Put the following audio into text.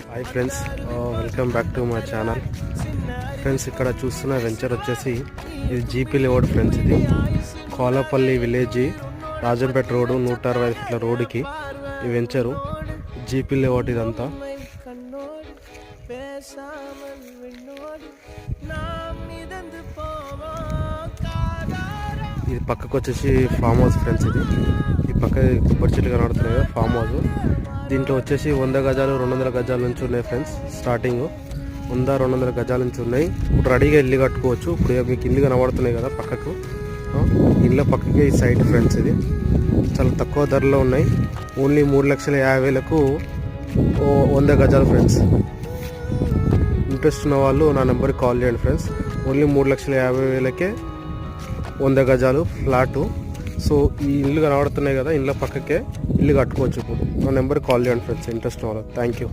Hi friends, welcome back to my channel. Friends, ఇక్కడ చూస్తున్న venture వచ్చేసి ఇది జీపీ లేఅవుట్ ఫ్రెండ్స్. ఇది కోలపల్లి విలేజ్, రాజంపేట రోడ్డు 160 ఫీట్ల రోడ్డుకి ఈ వెంచరు జీపీ లేఅవుట్. ఇదంతా ఇది పక్కకు వచ్చేసి ఫామ్ హౌస్ ఫ్రెండ్స్. ఈ పక్క కొబ్బరి చెట్లు కనబడుతున్నాయి కదా, ఫామ్ హౌస్. దీంట్లో వచ్చేసి 100 గజాలు 200 గజాల నుంచి ఉన్నాయి ఫ్రెండ్స్. స్టార్టింగ్ 100-200 గజాల నుంచి ఉన్నాయి. ఇప్పుడు రెడీగా ఇల్లు కట్టుకోవచ్చు. ఇప్పుడు మీకు ఇల్లు కనబడుతున్నాయి కదా పక్కకు, ఇళ్ళ పక్కకి ఈ సైట్ ఫ్రెండ్స్. ఇది చాలా తక్కువ ధరలో ఉన్నాయి. ఓన్లీ 3,50,000కు 100 గజాలు ఫ్రెండ్స్. ఇంట్రెస్ట్ ఉన్న వాళ్ళు నా నెంబర్కి కాల్ చేయండి ఫ్రెండ్స్. ఓన్లీ 3,50,000కే 100 గజాలు ఫ్లాటు. సో ఈ ఇల్లు కనబడుతున్నాయి కదా, ఇళ్ళ పక్కకే ఇల్లు కట్టుకోవచ్చు. ఇప్పుడు నా నెంబర్కి కాల్ చేయండి ఫ్రెండ్స్, ఇంట్రెస్ట్ ఉన్న వాళ్ళు. Thank you.